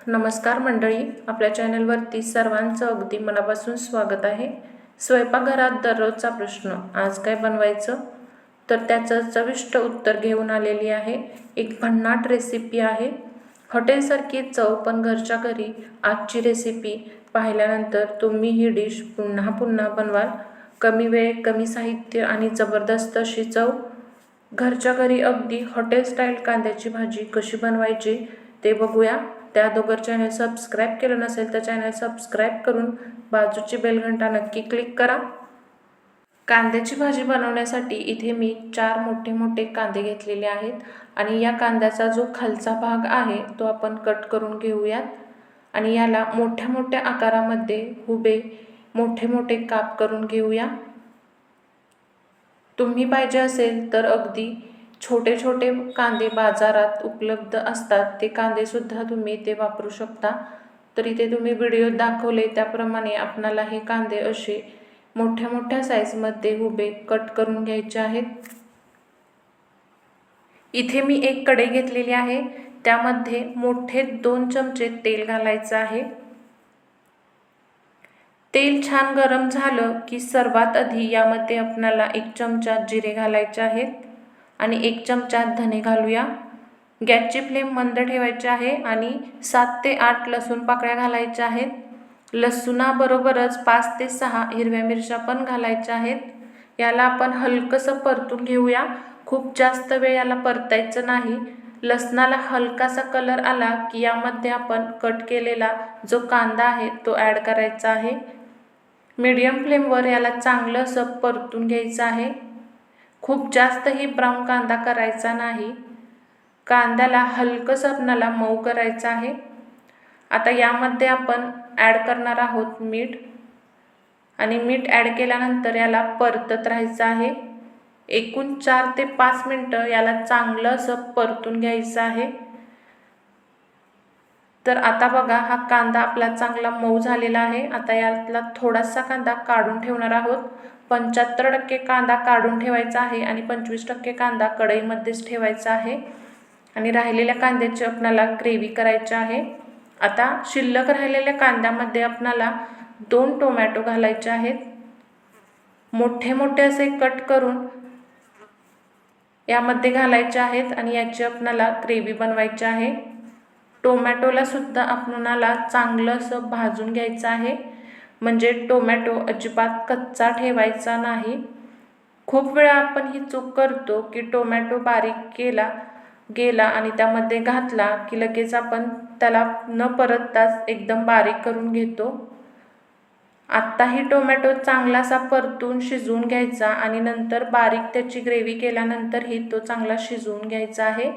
नमस्कार मंडळी, आपल्या चॅनलवरती सर्वांचं अगदी मनापासून स्वागत आहे. स्वयंपाकघरात दररोजचा प्रश्न, आज काय बनवायचं? तर त्याचं चविष्ट उत्तर घेऊन आलेली आहे. एक भन्नाट रेसिपी आहे. हॉटेलसारखी चव पण घरच्या घरी. आजची रेसिपी पाहिल्यानंतर तुम्ही ही डिश पुन्हा पुन्हा बनवाल. कमी वेळ, कमी साहित्य आणि जबरदस्त अशी चव. घरच्या घरी अगदी हॉटेल स्टाईल कांद्याची भाजी कशी बनवायची ते बघूया. त्या अगोदर चॅनल सबस्क्राईब केलं नसेल तर चॅनल सबस्क्राईब करून बाजूची बेल घंटा नक्की क्लिक करा. कांद्याची भाजी बनवण्यासाठी इथे मी 4 मोठे मोठे कांदे घेतलेले आहेत आणि या कांद्याचा जो खालचा भाग आहे तो आपण कट करून घेऊयात आणि याला मोठ्या मोठ्या आकारामध्ये उभे मोठे मोठे काप करून घेऊया. तुम्ही पाहिजे असेल तर अगदी छोटे छोटे कांदे बाजारात उपलब्ध असतात, ते कांदेसुद्धा तुम्ही ते वापरू शकता. तर इथे तुम्ही व्हिडिओ दाखवले त्याप्रमाणे आपणाला हे कांदे असे मोठ्या मोठ्या साईजमध्ये उभे कट करून घ्यायचे आहेत. इथे मी एक कढई घेतलेली आहे, त्यामध्ये मोठे 2 चमचे तेल घालायचं आहे. तेल छान गरम झालं की सर्वात आधी यामध्ये आपणाला 1 चमचा जिरे घालायचे आहेत आणि 1 चमचा धने घालूया. गॅसची फ्लेम मंद ठेवायची आहे आणि 7 ते 8 लसूण पाकळ्या घालायच्या आहेत. लसूणाबरोबरच 5 ते 6 हिरव्या मिरच्या पण घालायच्या आहेत. याला आपण हलकंसं परतून घेऊया. खूप जास्त वेळ याला परतायचं नाही. लसणाला हलकासा कलर आला की यामध्ये आपण कट केलेला जो कांदा आहे तो ॲड करायचा आहे. मीडियम फ्लेमवर याला चांगलं असं परतून घ्यायचं आहे. खूप जास्तही ब्राऊन कांदा करायचा नाही. कांद्याला हलकंसं आपल्याला मऊ करायचं आहे. आता यामध्ये आपण ॲड करणार आहोत मीठ आणि मीठ ॲड केल्यानंतर याला परतत राहायचं आहे. एकूण 4 ते 5 मिनटं याला चांगलं असं परतून घ्यायचं आहे. तर आता बघा, हा कांदा आपला चांगला मऊ झालेला आहे. आता यातला थोडासा कांदा काढून ठेवणार आहोत. 75% कांदा काढून ठेवायचा आहे आणि 25% कांदा कढईमध्येच ठेवायचा आहे आणि राहिलेल्या कांद्याची आपणाला ग्रेव्ही करायची आहे. आता शिल्लक राहिलेल्या कांद्यामध्ये आपणाला 2 टोमॅटो घालायचे आहेत. मोठे मोठे असे कट करून यामध्ये घालायचे आहेत आणि याची आपणाला ग्रेव्ही बनवायची आहे. टोमॅटोला सुद्धा आपणाला चांगलं असं भाजून घ्यायचं आहे, म्हणजे टोमॅटो अजिबात कच्चा ठेवायचा नाही. खूप वेळा आपण ही चूक करतो की टोमॅटो बारीक गेला आणि त्यामध्ये घातला की लगेच आपण त्याला न परतताच एकदम बारीक करून घेतो. आत्ताही टोमॅटो चांगलासा परतून शिजवून घ्यायचा आणि नंतर बारीक त्याची ग्रेव्ही केल्यानंतरही तो चांगला शिजवून घ्यायचा आहे.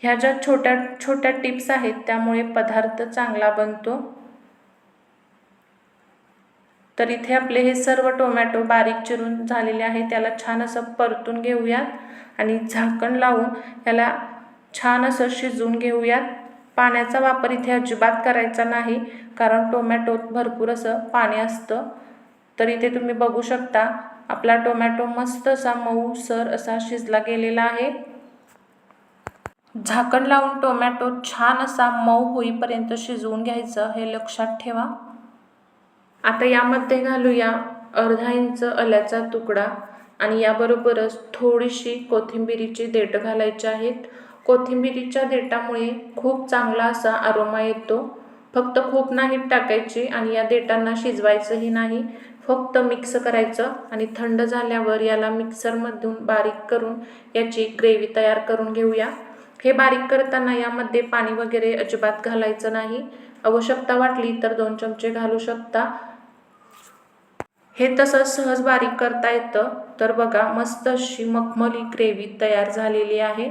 ह्या ज्या छोट्या छोट्या टिप्स आहेत त्यामुळे पदार्थ चांगला बनतो. तर इथे आपले हे सर्व टोमॅटो बारीक चिरून झालेले आहे. त्याला छान असं परतून घेऊयात आणि झाकण लावून याला छान असं शिजवून घेऊयात. पाण्याचा वापर इथे अजिबात करायचा नाही, कारण टोमॅटोत भरपूर असं पाणी असतं. तर इथे तुम्ही बघू शकता आपला टोमॅटो मस्त असा मऊसर असा शिजला गेलेला आहे. झाकण लावून टोमॅटो छान असा मऊ होईपर्यंत शिजवून घ्यायचं, हे लक्षात ठेवा. आता यामध्ये घालूया अर्धा इंच आल्याचा तुकडा आणि याबरोबरच थोडीशी कोथिंबिरीची देठं घालायची आहेत. कोथिंबिरीच्या देठामुळे खूप चांगला असा अरोमा येतो. फक्त खूप नाही टाकायची आणि या देठांना शिजवायचंही नाही, फक्त मिक्स करायचं आणि थंड झाल्यावर याला मिक्सरमधून बारीक करून याची ग्रेव्ही तयार करून घेऊया. हे बारीक करताना यामध्ये पाणी वगैरे अजिबात घालायचं नाही. आवश्यकता वाटली तर 2 चमचे घालू शकता. हे तसं सहज बारीक करता येतं. तर बघा, मस्त अशी मखमली ग्रेव्ही तयार झालेली आहे.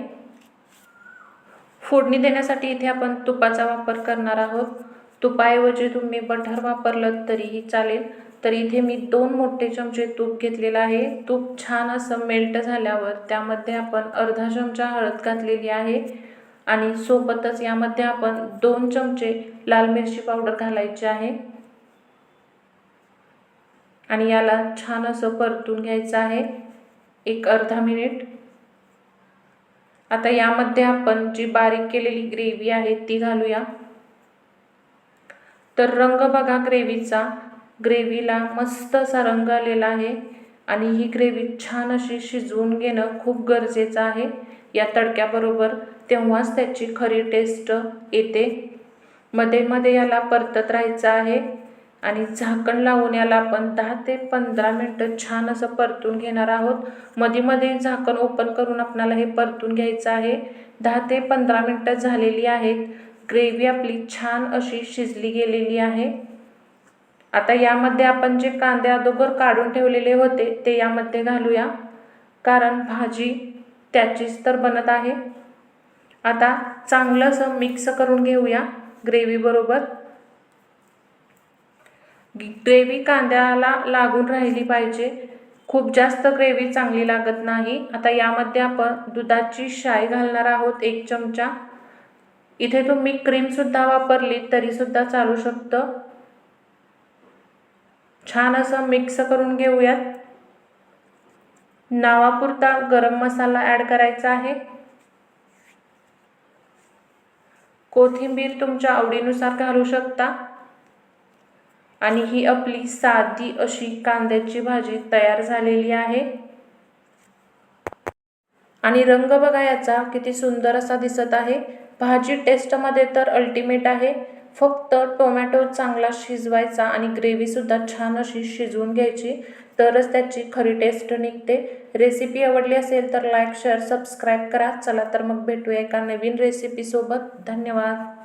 फोडणी देण्यासाठी इथे आपण तुपाचा वापर करणार आहोत. तुपाऐवजी तुम्ही बटर वापरलं तरीही चालेल. तर इथे मी 2 मोठे चमचे तूप घेतलेलं आहे. तूप छान असं मेल्ट झाल्यावर त्यामध्ये आपण अर्धा चमचा हळद घातलेली आहे आणि सोबतच यामध्ये आपण 2 चमचे लाल मिरची पावडर घालायची आहे आणि याला छान असं परतून घ्यायचं आहे एक अर्धा मिनिट. आता यामध्ये आपण जी बारीक केलेली ग्रेव्ही आहे ती घालूया. तर रंग बघा ग्रेव्हीचा, ग्रेव्हीला मस्त असा रंग आलेला आहे आणि ही ग्रेव्ही छान अशी शिजवून घेणं खूप गरजेचं आहे या तडक्याबरोबर, तेव्हाच त्याची खरी टेस्ट येते. मध्ये मध्ये याला परतत राहायचं आहे आणि झाकण लावून याला आपण 10 ते 15 मिनटं छान असं परतून घेणार आहोत. मध्ये मध्ये झाकण ओपन करून आपल्याला हे परतून घ्यायचं आहे. 10 ते 15 मिनटं झालेली आहेत. ग्रेव्ही आपली छान अशी शिजली गेलेली आहे. आता यामध्ये आपण जे कांदे अगोदर काढून ठेवलेले होते ते यामध्ये घालूया, कारण भाजी त्याचीच तर बनत आहे. आता चांगलं असं मिक्स करून घेऊया ग्रेव्ही बरोबर. ग्रेव्ही कांद्याला लागून राहिली पाहिजे, खूप जास्त ग्रेव्ही चांगली लागत नाही. आता यामध्ये आपण दुधाची शाई घालणार आहोत 1 चमचा. इथे तुम्ही क्रीमसुद्धा वापरली तरीसुद्धा चालू शकतं. छान असं मिक्स करून घेऊयात. नावापुरता गरम मसाला ॲड करायचा आहे. कोथिंबीर तुमच्या आवडीनुसार घालू शकता. आणि ही आपली साधी अशी कांद्याची भाजी तयार झालेली आहे. आणि रंग बघा याचा किती सुंदर असा दिसत आहे. भाजी टेस्टमध्ये तर अल्टिमेट आहे. फक्त टोमॅटो चांगला शिजवायचा आणि ग्रेव्हीसुद्धा छान अशी शिजवून घ्यायची, तरच त्याची खरी टेस्ट निघते. रेसिपी आवडली असेल तर लाईक, शेअर, सबस्क्राईब करा. चला तर मग भेटूया एका नवीन रेसिपीसोबत. धन्यवाद.